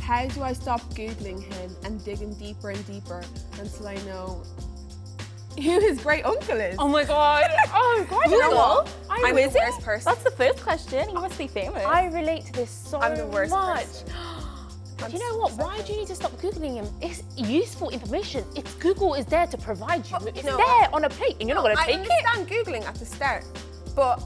how do I stop Googling him and digging deeper and deeper until I know who his great uncle is? Oh my God. Oh God. You know what? I'm the worst person. That's the first question. You must be famous. I relate to this so I'm the worst much. person. Do you know what? Why do you need to stop Googling him? It's useful information. It's Google is there to provide you. It's there on a plate and you're not going to take it. I understand Googling at the start, but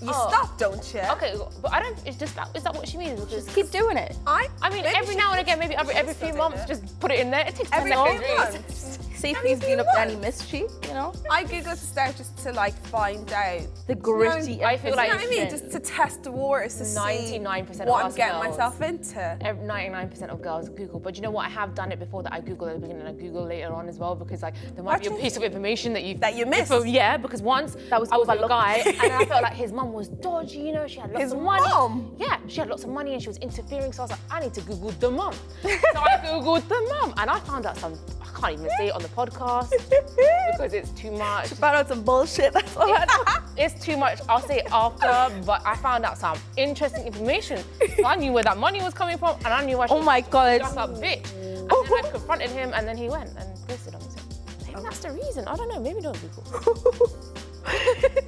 you stop, don't you? Okay, but I don't, is that what she means? Because Just keep doing it. I mean, every now and again, maybe every few months, just put it in there. It takes 10 Every seconds. few months. See if he's been up to any mischief, you know? I Google to start just to like find out The gritty. I feel like you know what I mean? Just to test the waters to 99% see of what I'm us getting girls. myself into. 99% of girls Google, but you know what? I have done it before that I Google at the beginning and I Google later on as well because like there might be a piece of information that you missed. Yeah, because once That was I was with a overlooked. guy and I felt like his mum was dodgy, you know, she had lots His of money. mum? Yeah, she had lots of money and she was interfering, so I was like, I need to Google the mum. So I Googled the mum and I found out I can't even say it on the podcast because it's too much. Found out some bullshit, that's all I know. It's too much. I'll say it after, but I found out some interesting information. So I knew where that money was coming from, and I knew I should. Oh my God. Just that bitch. And then I confronted him, and then he went and ghosted on me. So maybe that's the reason. I don't know. Maybe don't Google.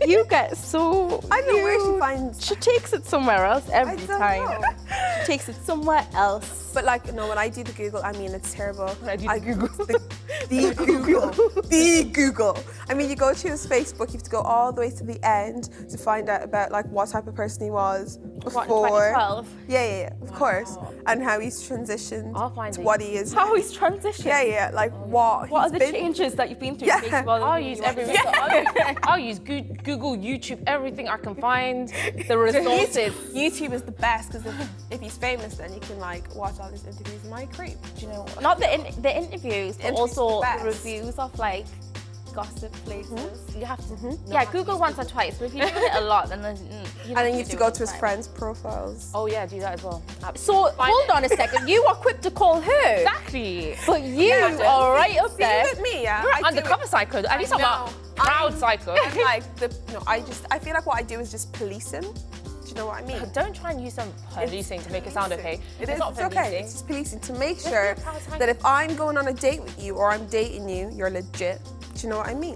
You get so. I don't know where she finds. She takes it somewhere else every don't time. know. She takes it somewhere else. But like, no, when I do the Google, I mean, it's terrible. When I do the Google. The Google. The Google. I mean, you go to his Facebook, you have to go all the way to the end to find out about like what type of person he was before. What, 2012? Yeah, of course. And how he's transitioned I'll find to it. what he is. How he's transitioned. Yeah, like what What are he's the been. changes that you've been through? Yeah. Takes while I'll you- use every I'll use Google, YouTube, everything I can find. The resources. YouTube is the best because if he's famous, then you can like watch all his interviews in my creep. Do you know what? Not the interviews, but interviews also are the the best. reviews of like gossip places. You have to. Yeah, Google once or twice, but if you do it a lot, then And then you have to go to his friends' profiles. Oh yeah, do that as well. So hold on a second, you are quick to call her, Exactly. but you are right up there. See, with me, yeah. You're I do undercover psycho. At least I'm know. a proud psycho. I'm like I feel like what I do is just police him. Do you know what I mean? Don't try and use some policing to make it sound okay. It It's is. not It's okay. policing. It's just policing to make Just sure be a proud psycho. that if I'm going on a date with you or I'm dating you, you're legit. Do you know what I mean?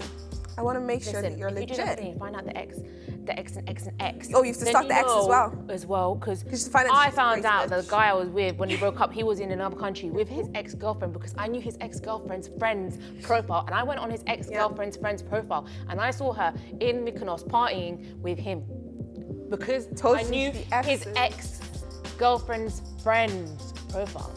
I want to make sure that you're if you do that, then legit. you find out the X and X and X. Oh, you have to then stalk the X as know well. As well, because to find out I she's a found crazy out that bitch. the guy I was with, when he broke up, he was in another country with his ex-girlfriend because I knew his ex-girlfriend's friend's profile, and I went on his ex-girlfriend's friend's profile, and I saw her in Mykonos partying with him because Told I you knew the exes. his ex-girlfriend's friend's profile.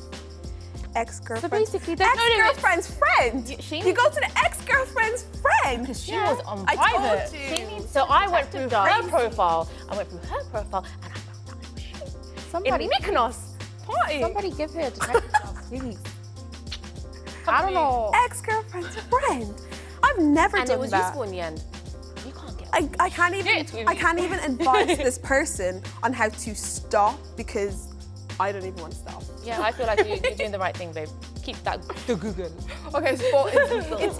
Ex-girlfriend. So basically, there's Ex-girlfriend's friend. she You go to the ex-girlfriend's friend. Because she was on I private. told you. So I went through her Crazy. profile. I went through her profile and I found out it was she. somebody, In Mykonos. Party. somebody give her a detective job, please. I don't know. Ex-girlfriend's friend. I've never And done it was that. useful in the end. You can't get I can't even Shit with I you. can't even advise this person on how to stop because I don't even want to stop. Yeah, I feel like you're doing the right thing, babe. Keep that the Google. Okay, so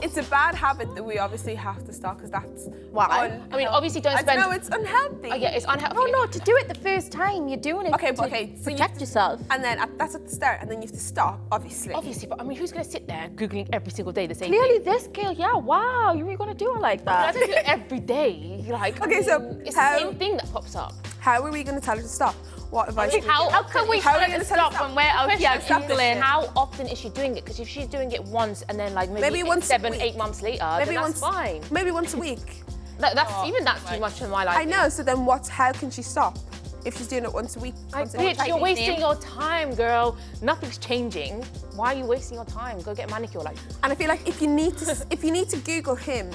it's a bad habit that we obviously have to stop because that's Why? I mean, obviously don't I spend. know it's unhealthy. Yeah, it's unhealthy. No, to do it the first time, you're doing it Okay, to but okay, so you protect yourself. And then that's at the start, and then you have to stop, obviously. Obviously, but I mean, who's gonna sit there googling every single day the same Clearly, thing? this girl, yeah, wow, you were gonna do it like I that. don't do it every day. Like, Okay, so it's how- the same thing that pops up. How are we going to tell her to stop? What advice? would you How give? can we How tell are her we to gonna tell her stop when we're out here Stop this Googling? shit. How often is she doing it? Because if she's doing it once and then like maybe once a 7, week. 8 months later, Maybe then once, that's fine. Maybe once a week. That's too much in my life. I know. So then, how can she stop if she's doing it once a week? Once a week? Bitch, you're wasting your time, girl. Nothing's changing. Why are you wasting your time? Go get a manicure, like. And I feel like if you need to Google him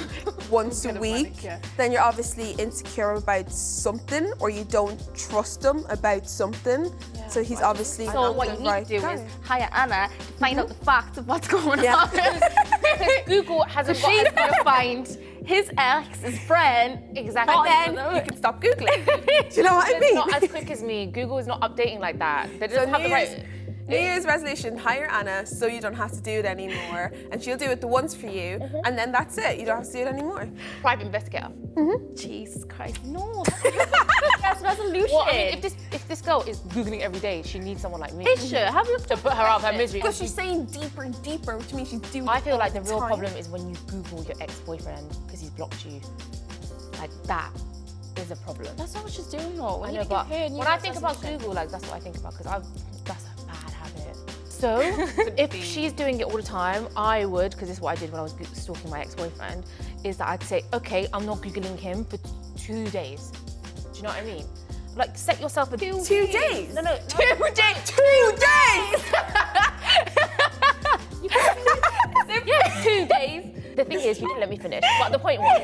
once a week, then you're obviously insecure about something, or you don't trust him about something. So he's obviously So not what the you need right to do guy. is hire Anna to find out the facts of what's going Yeah. on. Google hasn't So she's gonna find his ex's friend. Exactly. And then you can stop Googling. Do you know what I It's mean? not as quick as me. Google is not updating like that. They So don't have the right. New Year's resolution, hire Anna so you don't have to do it anymore. And she'll do it the once for you, and then that's it. You don't have to do it anymore. Private investigator. Jesus Christ, no. That's resolution. Well, I mean, if this girl is Googling every day. She needs someone like me. Is she? Have you to put her out of her misery. Because she's saying deeper and deeper, which means she's doing I feel it like the all real time. problem is when you Google your ex-boyfriend because he's blocked you. Like that is a problem. That's not what she's doing though. I know, but when I think about Google, like that's what I think about because that's a bad habit. So if she's doing it all the time, I would, because this is what I did when I was stalking my ex-boyfriend, is that I'd say, okay, I'm not Googling him for 2 days. Do you know what I mean? Like set yourself a 2 days? No. 2 days! 2 days! Yeah, 2 days. The thing is, you didn't let me finish. But the point was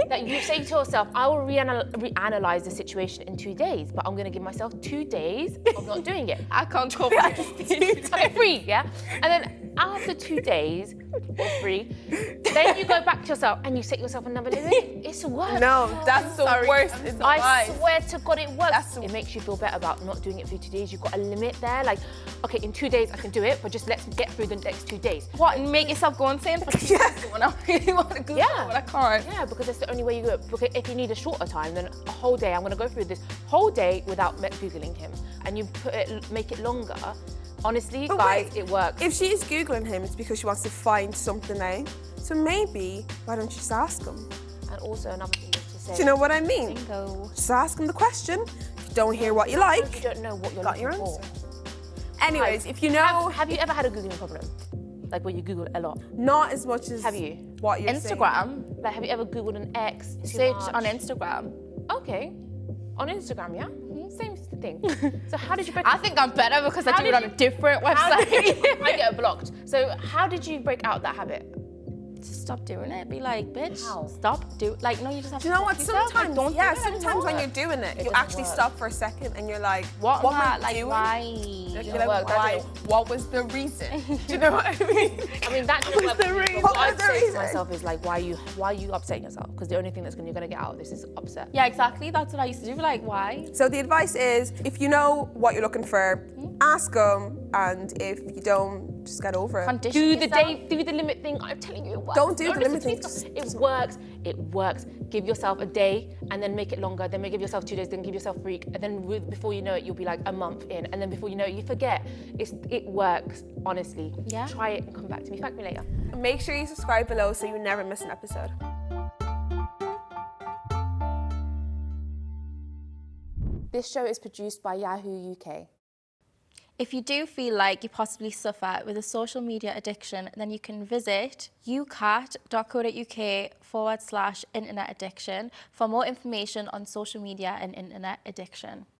that you say to yourself, I will reanalyze the situation in 2 days, but I'm going to give myself 2 days of not doing it. I can't cope. Okay, 3, yeah? And then after 2 days, or 3, then you go back to yourself and you set yourself another limit. It's work. No, that's the worst. I swear to God, it works. It It makes you feel better about not doing it for 2 days. You've got a limit there. Like, okay, in 2 days I can do it, but just let's get through the next 2 days. What, and make yourself go insane for 2 days when I really want to Google Yeah. but I can't. Yeah, because that's the only way you do it. Because if you need a shorter time, then a whole day, I'm going to go through this whole day without Googling him. And you make it longer. Honestly, But guys, wait, it works. If she's Googling him, it's because she wants to find something out. So maybe, why don't you just ask him? And also another thing is to say, Do you know what I mean? Bingo. Just ask him the question. If you don't hear what you like, you don't know what you're got looking your for. answer. Anyways, if you know, Have you ever had a Googling problem? Like where you Google a lot? not as much as Have you? what you're saying. Instagram. Like have you ever Googled an ex? too Search much? on Instagram. Okay. On Instagram, yeah? Same thing. So how did you break I think I'm better because I How do it did on a you- different how website. did- I get blocked. So how did you break out that habit? Just stop doing it. Be like, bitch, How? stop. Like, no, you just have Do to you know talk what? to yourself, like, Sometimes, don't yeah, do it sometimes when anymore. you're doing it, you doesn't actually work. stop for a second and you're like, What am am I I, like, doing? why? You're Doesn't like, work, that why? doesn't- What was the reason? Do you know what I mean? I mean, that doesn't work. the reason? What What I'd was the say to reason? myself is like, why are you upsetting yourself? Because the only thing you're gonna get out of this is upset. Yeah, exactly. That's what I used to do. Like, why? So the advice is, if you know what you're looking for, ask them, and if you don't, just get over it. Condition Do the yourself. do the limit thing. I'm telling you, it works. Don't do the limit listen to thing, me. It works. It works. Give yourself a day and then make it longer. Then give yourself 2 days. Then give yourself 3. And then before you know it, you'll be like a month in. And then before you know it, you forget. It works. Honestly. Yeah. Try it and come back to me. Thank me later. Make sure you subscribe below so you never miss an episode. This show is produced by Yahoo UK. If you do feel like you possibly suffer with a social media addiction, then you can visit ucat.co.uk/internet addiction for more information on social media and internet addiction.